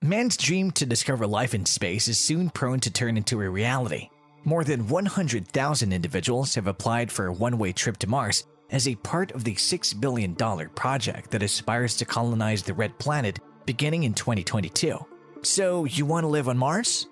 Man's dream to discover life in space is soon prone to turn into a reality. More than 100,000 individuals have applied for a one-way trip to Mars as a part of the $6 billion project that aspires to colonize the red planet beginning in 2022. So, you want to live on Mars?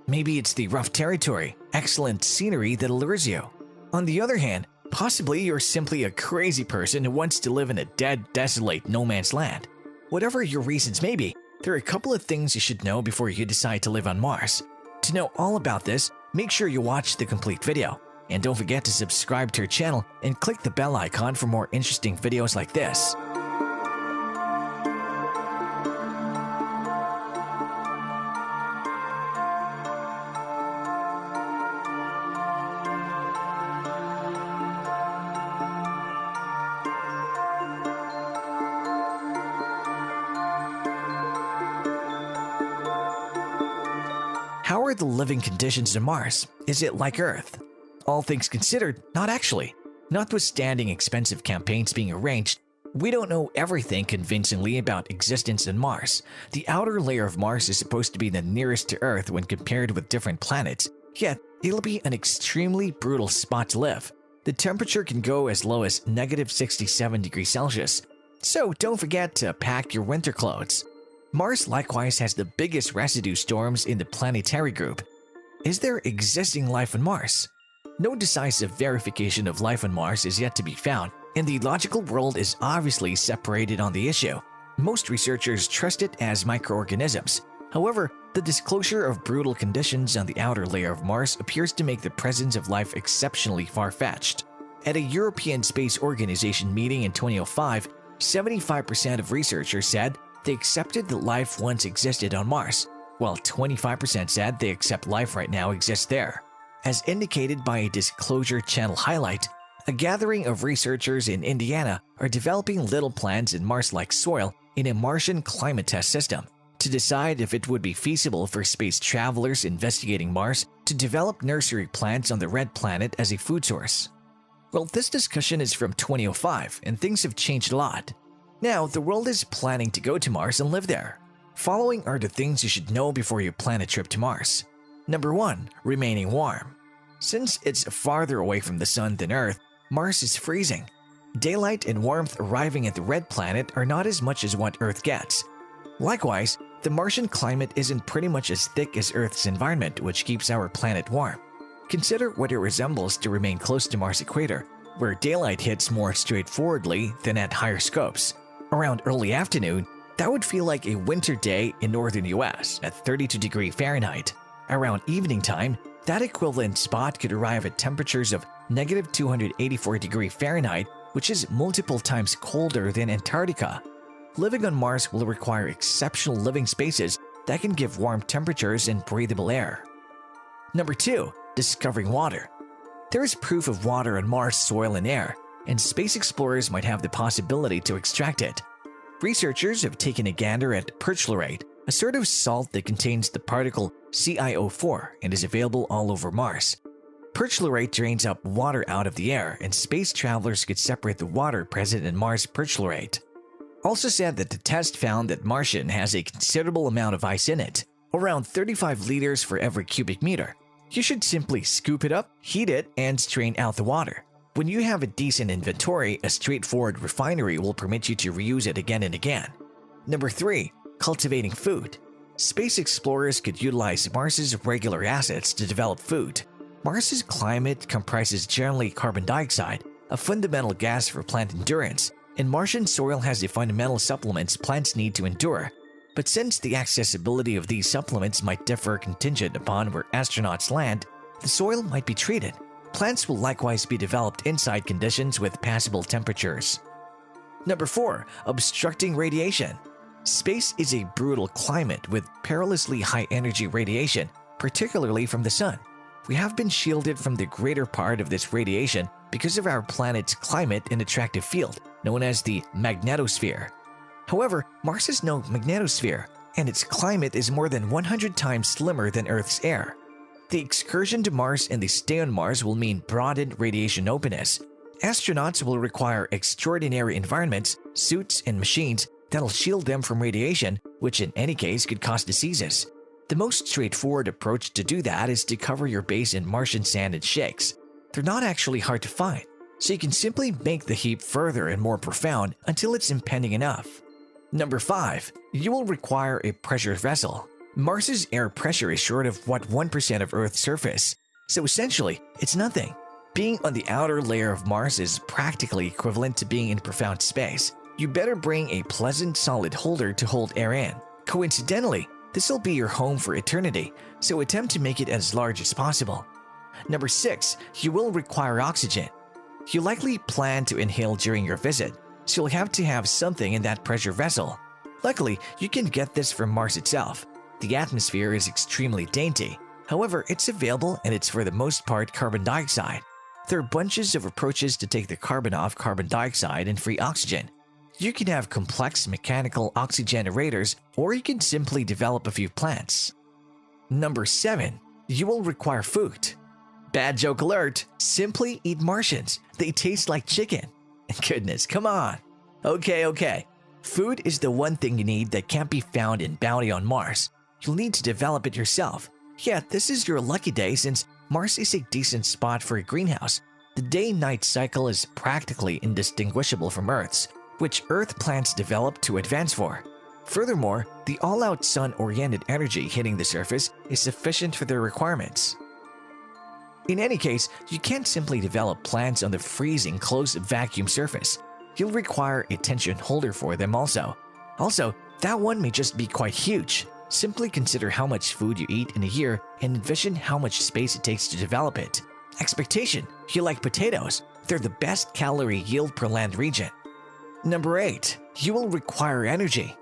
Maybe it's the rough territory, excellent scenery that allures you. On the other hand, possibly you're simply a crazy person who wants to live in a dead, desolate no man's land. Whatever your reasons may be, there are a couple of things you should know before you decide to live on Mars. To know all about this, make sure you watch the complete video. And don't forget to subscribe to our channel and click the bell icon for more interesting videos like this. How are the living conditions on Mars? Is it like Earth? All things considered, not actually. Notwithstanding expensive campaigns being arranged, we don't know everything convincingly about existence on Mars. The outer layer of Mars is supposed to be the nearest to Earth when compared with different planets, yet it'll be an extremely brutal spot to live. The temperature can go as low as -67 degrees Celsius, so don't forget to pack your winter clothes. Mars likewise has the biggest residue storms in the planetary group. Is there existing life on Mars? No decisive verification of life on Mars is yet to be found, and the logical world is obviously separated on the issue. Most researchers trust it as microorganisms. However, the disclosure of brutal conditions on the outer layer of Mars appears to make the presence of life exceptionally far-fetched. At a European Space Organization meeting in 2005, 75% of researchers said they accepted that life once existed on Mars, while 25% said they accept life right now exists there. As indicated by a Disclosure Channel highlight, a gathering of researchers in Indiana are developing little plants in Mars-like soil in a Martian climate test system to decide if it would be feasible for space travelers investigating Mars to develop nursery plants on the red planet as a food source. Well, this discussion is from 2005 and things have changed a lot. Now, the world is planning to go to Mars and live there. Following are the things you should know before you plan a trip to Mars. Number 1. Remaining warm. Since it's farther away from the sun than Earth, Mars is freezing. Daylight and warmth arriving at the red planet are not as much as what Earth gets. Likewise, the Martian climate isn't pretty much as thick as Earth's environment, which keeps our planet warm. Consider what it resembles to remain close to Mars' equator, where daylight hits more straightforwardly than at higher scopes. Around early afternoon, that would feel like a winter day in northern US at 32 degrees Fahrenheit. Around evening time, that equivalent spot could arrive at temperatures of -284 degrees Fahrenheit, which is multiple times colder than Antarctica. Living on Mars will require exceptional living spaces that can give warm temperatures and breathable air. Number 2. Discovering water. There is proof of water on Mars' soil and air, and space explorers might have the possibility to extract it. Researchers have taken a gander at perchlorate, a sort of salt that contains the particle CiO4 and is available all over Mars. Perchlorate drains up water out of the air, and space travelers could separate the water present in Mars perchlorate. Also said that the test found that Martian has a considerable amount of ice in it, around 35 liters for every cubic meter. You should simply scoop it up, heat it, and strain out the water. When you have a decent inventory, a straightforward refinery will permit you to reuse it again and again. Number 3. Cultivating food. Space explorers could utilize Mars's regular assets to develop food. Mars's climate comprises generally carbon dioxide, a fundamental gas for plant endurance, and Martian soil has the fundamental supplements plants need to endure. But since the accessibility of these supplements might differ contingent upon where astronauts land, the soil might be treated. Plants will likewise be developed inside conditions with passable temperatures. Number 4. Obstructing radiation. Space is a brutal climate with perilously high-energy radiation, particularly from the sun. We have been shielded from the greater part of this radiation because of our planet's climate and attractive field, known as the magnetosphere. However, Mars has no magnetosphere, and its climate is more than 100 times slimmer than Earth's air. The excursion to Mars and the stay on Mars will mean broadened radiation openness. Astronauts will require extraordinary environments, suits, and machines that'll shield them from radiation which in any case could cause diseases. The most straightforward approach to do that is to cover your base in Martian sand and shakes. They're not actually hard to find, so you can simply make the heap further and more profound until it's impending enough. Number 5. You will require a pressure vessel. Mars's air pressure is short of 1% of Earth's surface, so essentially, it's nothing. Being on the outer layer of Mars is practically equivalent to being in profound space. You better bring a pleasant, solid holder to hold air in. Coincidentally, this will be your home for eternity, so attempt to make it as large as possible. Number 6. You will require oxygen. You likely plan to inhale during your visit, so you'll have to have something in that pressure vessel. Luckily, you can get this from Mars itself. The atmosphere is extremely dainty. However, it's available and it's for the most part carbon dioxide. There are bunches of approaches to take the carbon off carbon dioxide and free oxygen. You can have complex mechanical oxygenators, or you can simply develop a few plants. Number 7. You will require food. Bad joke alert, simply eat Martians. They taste like chicken. Goodness, come on. Okay. Food is the one thing you need that can't be found in bounty on Mars. You'll need to develop it yourself. Yeah, this is your lucky day since Mars is a decent spot for a greenhouse. The day-night cycle is practically indistinguishable from Earth's, which Earth plants develop to advance for. Furthermore, the all-out sun-oriented energy hitting the surface is sufficient for their requirements. In any case, you can't simply develop plants on the freezing closed vacuum surface. You'll require a tension holder for them also. Also, that one may just be quite huge. Simply consider how much food you eat in a year and envision how much space it takes to develop it. Expectation: you like potatoes. They're the best calorie yield per land region. Number 8. You will require energy.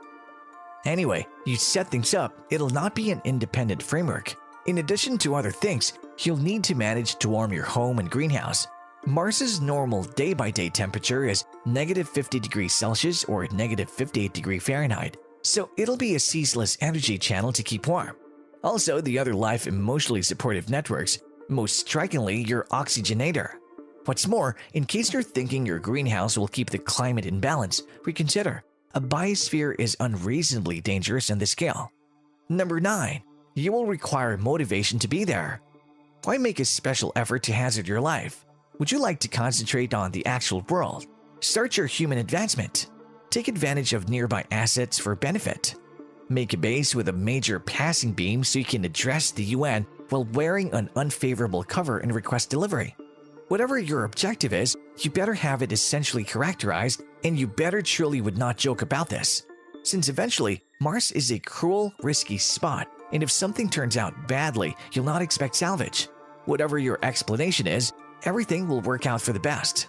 Anyway, you set things up, it'll not be an independent framework. In addition to other things, you'll need to manage to warm your home and greenhouse. Mars's normal day-by-day temperature is -50 degrees Celsius or -58 degrees Fahrenheit, so it'll be a ceaseless energy channel to keep warm. Also, the other life emotionally supportive networks, most strikingly your oxygenator. What's more, in case you're thinking your greenhouse will keep the climate in balance, reconsider. A biosphere is unreasonably dangerous on this scale. Number 9. You will require motivation to be there. Why make a special effort to hazard your life? Would you like to concentrate on the actual world? Start your human advancement. Take advantage of nearby assets for benefit. Make a base with a major passing beam so you can address the UN while wearing an unfavorable cover and request delivery. Whatever your objective is, you better have it essentially characterized, and you better truly would not joke about this. Since eventually, Mars is a cruel, risky spot, and if something turns out badly, you'll not expect salvage. Whatever your explanation is, everything will work out for the best.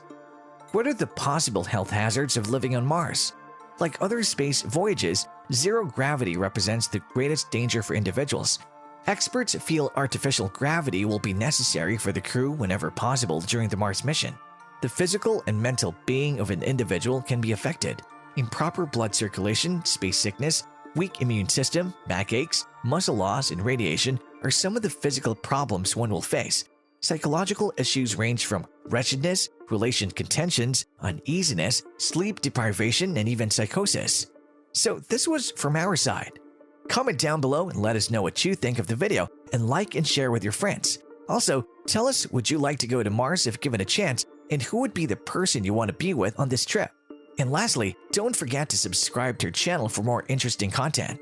What are the possible health hazards of living on Mars? Like other space voyages, zero gravity represents the greatest danger for individuals. Experts feel artificial gravity will be necessary for the crew whenever possible during the Mars mission. The physical and mental being of an individual can be affected. Improper blood circulation, space sickness, weak immune system, backaches, muscle loss, and radiation are some of the physical problems one will face. Psychological issues range from wretchedness, relation contentions, uneasiness, sleep deprivation, and even psychosis. So this was from our side. Comment down below and let us know what you think of the video, and like and share with your friends. Also, tell us, would you like to go to Mars if given a chance, and who would be the person you want to be with on this trip? And lastly, don't forget to subscribe to our channel for more interesting content.